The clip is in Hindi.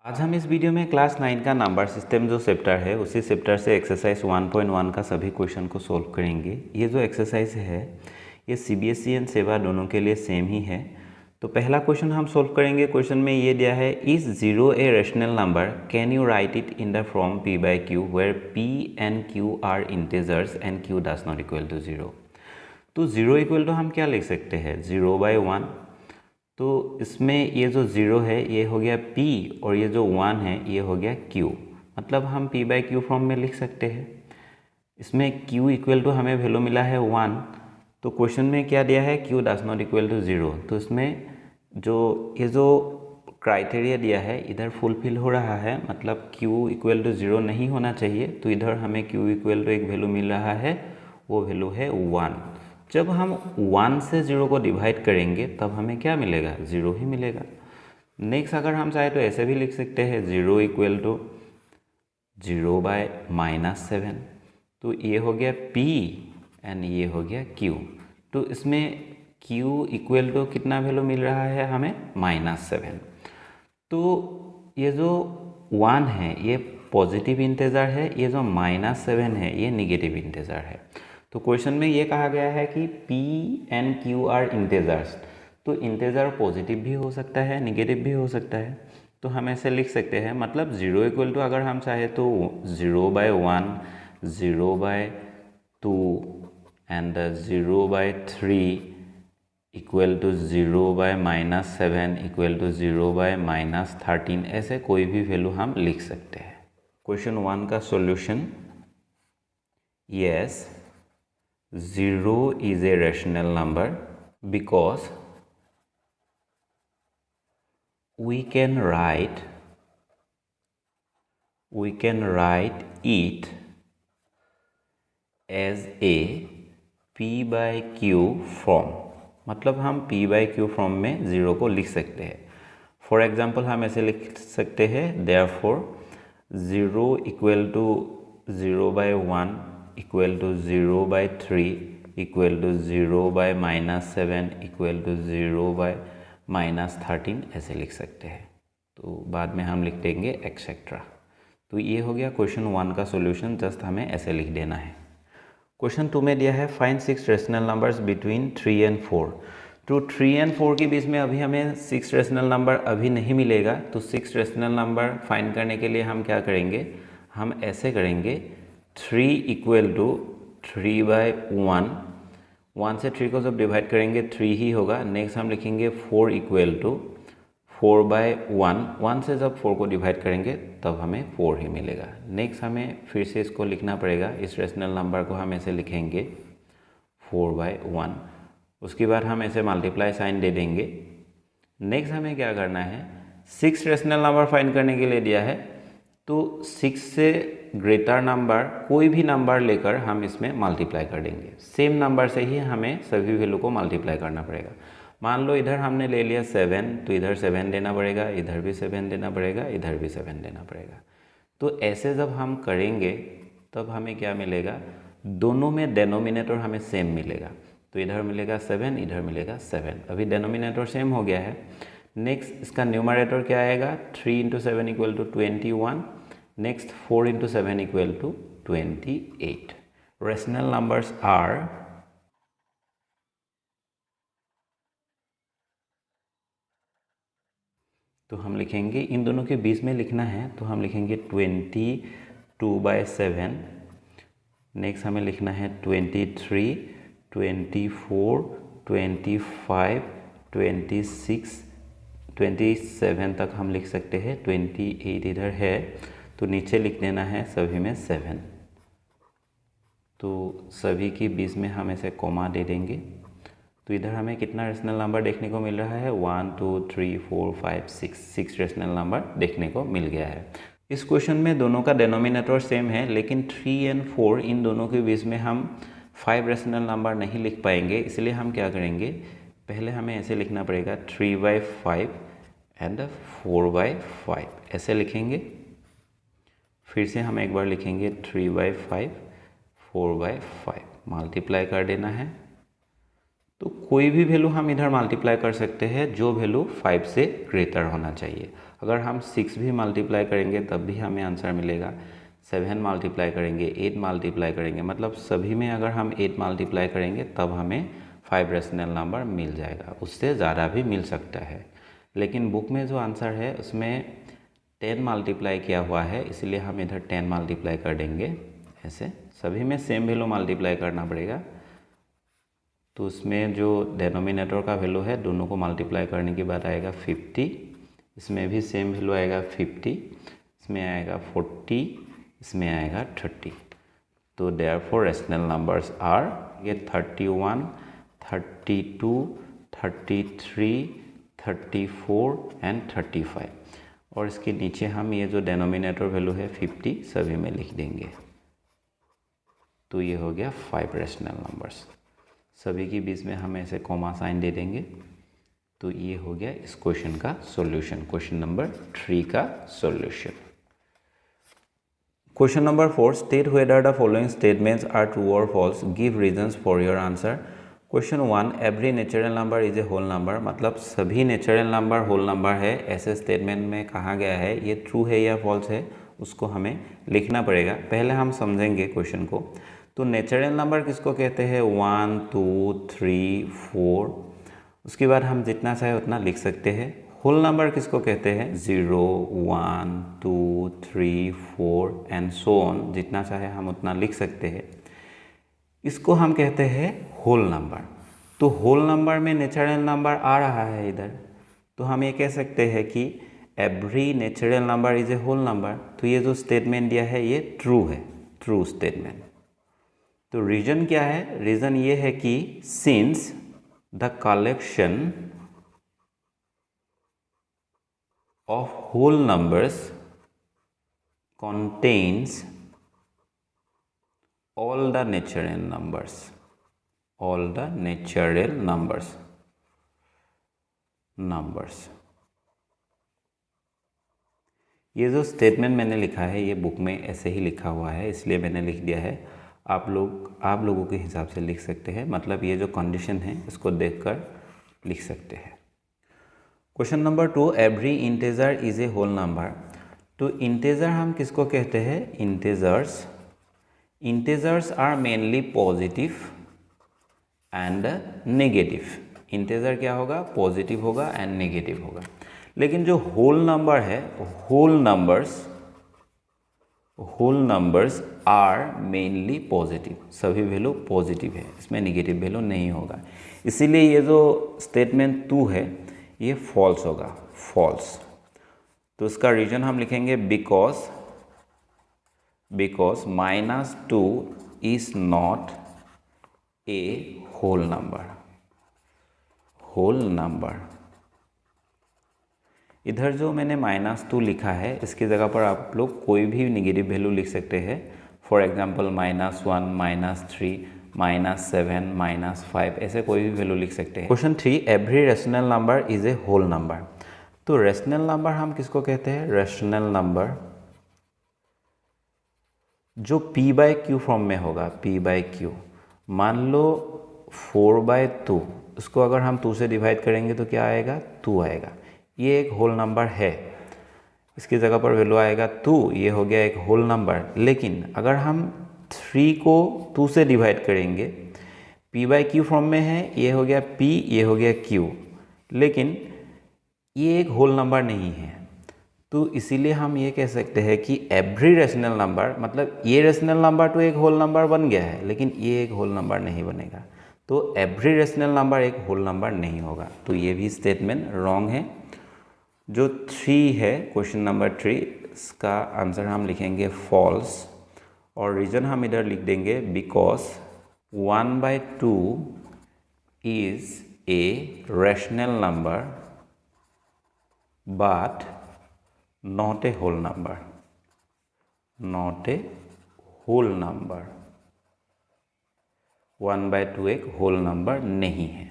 आज हम इस वीडियो में क्लास 9 का नंबर सिस्टम जो चैप्टर है उसी चैप्टर से एक्सरसाइज 1.1 का सभी क्वेश्चन को सॉल्व करेंगे। ये जो एक्सरसाइज है ये सीबीएसई एंड सेवा दोनों के लिए सेम ही है। तो पहला क्वेश्चन हम सॉल्व करेंगे। क्वेश्चन में ये दिया है, is 0 a rational number, can you write it in the form p by q where p and q are integers and q does not equal to 0। तो 0 इक्वल टू हम क्या लिख सकते हैं, 0/1। तो इसमें ये जो 0 है ये हो गया p और ये जो 1 है ये हो गया q, मतलब हम p by q फॉर्म में लिख सकते हैं। इसमें q इक्वल टू हमें वैल्यू मिला है 1। तो क्वेश्चन में क्या दिया है, q does not equal to 0। तो इसमें जो ये जो क्राइटेरिया दिया है इधर फुलफिल हो रहा है, मतलब q इक्वल टू 0 नहीं होना चाहिए। तो इधर हमें q इक्वल टू एक वैल्यू मिल रहा है, वो वैल्यू है 1। जब हम 1 से 0 को डिवाइड करेंगे तब हमें क्या मिलेगा, 0 ही मिलेगा। नेक्स्ट अगर हम चाहे तो ऐसे भी लिख सकते हैं, 0 इक्वल टू 0/-7। तो ये हो गया p एंड ये हो गया q। तो इसमें q इक्वल टू कितना वैल्यू मिल रहा है हमें, -7। तो ये जो 1 है ये पॉजिटिव इंटीजर है, ये जो -7 है ये नेगेटिव इंटीजर है। तो क्वेश्चन में ये कहा गया है कि p and q are integers. तो इंटीजर पॉजिटिव भी हो सकता है, नेगेटिव भी हो सकता है। तो हम ऐसे लिख सकते हैं, मतलब 0 इक्वल टू अगर हम चाहे तो 0/1, 0/2 and 0/3 equal to 0/-7 equal to 0/-13, ऐसे कोई भी वैल्यू हम लिख सकते हैं। क्वेश्चन 1 का solution, yes 0 is a rational number because we can write it as a p by q form। मतलब हम p by q फॉर्म में 0 को लिख सकते हैं। फॉर एग्जाम्पल हम ऐसे लिख सकते हैं, therefore 0 equal to 0/1 equal to 0/3 equal to 0/-7 equal to 0/-13, ऐसे लिख सकते हैं। तो बाद में हम लिख देंगे एक्सेट्रा। तो ये हो गया क्वेश्चन 1 का सॉल्यूशन, जस्ट हमें ऐसे लिख देना है। क्वेश्चन 2 में दिया है, find 6 rational numbers between 3 and 4। तो 3 एंड 4 के बीच में अभी हमें 6 रेशनल नंबर अभी नहीं मिलेगा। तो 6 रेशनल नंबर फाइंड करने के लिए हम क्या करेंगे, हम ऐसे करेंगे, 3 इक्वल टू 3/1। 1 से 3 को जब डिवाइड करेंगे 3 ही होगा। नेक्स्ट हम लिखेंगे 4 इक्वल टू 4/1। 1 से जब 4 को डिवाइड करेंगे तब हमें 4 ही मिलेगा। नेक्स्ट हमें फिर से इसको लिखना पड़ेगा, इस रेशनल नंबर को हम ऐसे लिखेंगे 4/1। उसके बाद हम ऐसे मल्टीप्लाई साइन दे देंगे। नेक्स्ट हमें क्या करना है, 6 रेशनल नंबर फाइंड करने के लिए दिया है। तो 6 से ग्रेटर नंबर कोई भी नंबर लेकर हम इसमें मल्टीप्लाई कर देंगे। सेम नंबर से ही हमें सभी वैल्यू को मल्टीप्लाई करना पड़ेगा। मान लो इधर हमने ले लिया 7, तो इधर 7 देना पड़ेगा, इधर भी 7 देना पड़ेगा, इधर भी 7 देना पड़ेगा। तो ऐसे जब हम करेंगे तब हमें क्या मिलेगा, दोनों में डेनोमिनेटर हमें सेम मिलेगा। तो इधर मिलेगा 7, इधर मिलेगा 7। अभी डेनोमिनेटर सेम हो गया है। नेक्स्ट इसका न्यूमरेटर क्या आएगा, 3 × 7 equal to 21। Next 4 × 7 equal to 28। Rational numbers are तो हम लिखेंगे, इन दोनों के बीच में लिखना है तो हम लिखेंगे 22/7। नेक्स्ट हमें लिखना है 23, 24, 25, 26, 27 तक हम लिख सकते हैं। 28 इधर है तो नीचे लिख देना है सभी में 7। तो सभी के बीच में हम ऐसे कॉमा दे देंगे। तो इधर हमें कितना रेशनल नंबर देखने को मिल रहा है, 1 2 3 4 5 6 रेशनल नंबर देखने को मिल गया है। इस क्वेश्चन में दोनों का डेनोमिनेटर सेम है, लेकिन 3 एंड 4 इन दोनों के बीच में हम 5 रेशनल नंबर नहीं लिख पाएंगे। इसलिए हम क्या करेंगे, पहले हमें ऐसे लिखना पड़ेगा 3/5 एंड 4/5, ऐसे लिखेंगे। फिर से हम एक बार लिखेंगे 3/5, 4/5, मल्टीप्लाई कर देना है। तो कोई भी वैल्यू हम इधर मल्टीप्लाई कर सकते हैं जो वैल्यू 5 से ग्रेटर होना चाहिए। अगर हम 6 भी मल्टीप्लाई करेंगे तब भी हमें आंसर मिलेगा, 7 मल्टीप्लाई करेंगे, 8 मल्टीप्लाई करेंगे, मतलब सभी में अगर हम 8 मल्टीप्लाई करेंगे तब हमें 5 रेशनल नंबर मिल जाएगा। उससे ज़्यादा भी मिल सकता है, लेकिन बुक में जो आंसर है उसमें 10 मल्टीप्लाई किया हुआ है, इसलिए हम इधर 10 मल्टीप्लाई कर देंगे। ऐसे सभी में सेम वैल्यू मल्टीप्लाई करना पड़ेगा, तो उसमें जो डेनोमिनेटर का वैल्यू है दोनों को मल्टीप्लाई करने के बाद आएगा 50, इसमें भी सेम वैल्यू आएगा 50, इसमें आएगा 40, इसमें आएगा 30। तो देयरफॉर रेशनल नंबर्स आर ये 31, 32, 33, 34 एंड 35। और इसके नीचे हम ये जो डेनोमिनेटर वैल्यू है 50 सभी में लिख देंगे। तो ये हो गया 5 रेशनल नंबर्स। सभी के बीच में हम ऐसे कॉमा साइन दे देंगे। तो ये हो गया इस क्वेश्चन का सॉल्यूशन, क्वेश्चन नंबर 3 का solution. Question number 4, state whether the following statements are true और false, give reasons for your answer. Question 1, every natural number is a whole number, मतलब सभी नेचुरल नंबर होल नंबर है, ऐसे स्टेटमेंट में कहा गया है। ये ट्रू है या फॉल्स है उसको हमें लिखना पड़ेगा। पहले हम समझेंगे क्वेश्चन को। तो नेचुरल नंबर किसको कहते हैं? 1, 2, 3, 4। उसके बाद हम जितना चाहे उतना लिख सकते हैं। होल नंबर किसको कहते हैं? 0, 1, 2, 3, 4 एंड सो ऑन, जितना चाहे हम उतना लिख सकते हैं। इसको हम कहते हैं होल नंबर। तो होल नंबर में नेचुरल नंबर आ रहा है इधर, तो हम ये कह सकते हैं कि every natural number is a whole number. तो ये जो स्टेटमेंट दिया है ये ट्रू है, ट्रू स्टेटमेंट। तो रीजन क्या है? रीजन ये है कि since the collection of whole numbers contains all the natural numbers, all the natural numbers। ये जो स्टेटमेंट मैंने लिखा है ये बुक में ऐसे ही लिखा हुआ है, इसलिए मैंने लिख दिया है। आप लोगों के हिसाब से लिख सकते हैं, मतलब ये जो कंडीशन है इसको देखकर लिख सकते हैं। Question number 2, every integer is a whole number. तो इंटेजर हम किसको कहते हैं? Integers are mainly positive and negative. Integer क्या होगा? पॉजिटिव होगा एंड नेगेटिव होगा। लेकिन जो होल नंबर है, whole numbers are mainly positive, सभी वैल्यू पॉजिटिव है, इसमें नेगेटिव वैल्यू नहीं होगा। इसीलिए ये जो स्टेटमेंट 2 है ये फॉल्स होगा, फॉल्स। तो इसका रीजन हम लिखेंगे because -2 is not a whole number. इधर जो मैंने -2 लिखा है इसकी जगह पर आप लोग कोई भी नेगेटिव वैल्यू लिख सकते हैं। फॉर एग्जांपल -1, -3, -7, -5, ऐसे कोई भी वैल्यू लिख सकते हैं। Question 3, every rational number is a whole number. तो रेशनल नंबर हम किसको कहते हैं? रेशनल नंबर जो P/Q फॉर्म में होगा, P/Q। मान लो 4/2, उसको अगर हम 2 से डिवाइड करेंगे तो क्या आएगा? 2 आएगा। ये एक होल नंबर है, इसकी जगह पर वैल्यू आएगा 2, ये हो गया एक होल नंबर। लेकिन अगर हम 3 को 2 से डिवाइड करेंगे, P/Q फॉर्म में है, ये हो गया P, ये हो गया Q, लेकिन ये एक होल नंबर नहीं है। तो इसीलिए हम ये कह सकते हैं कि एवरी रेशनल नंबर, मतलब ये रेशनल नंबर तो एक होल नंबर बन गया है, लेकिन ये एक होल नंबर नहीं बनेगा। तो एवरी रेशनल नंबर एक होल नंबर नहीं होगा। तो ये भी स्टेटमेंट रॉन्ग है। जो 3 है, क्वेश्चन नंबर 3, इसका आंसर हम लिखेंगे फॉल्स। और रीजन हम इधर लिख देंगे because 1/2 is a rational number but not a whole number, not a whole number। 1/2 एक होल नंबर नहीं है।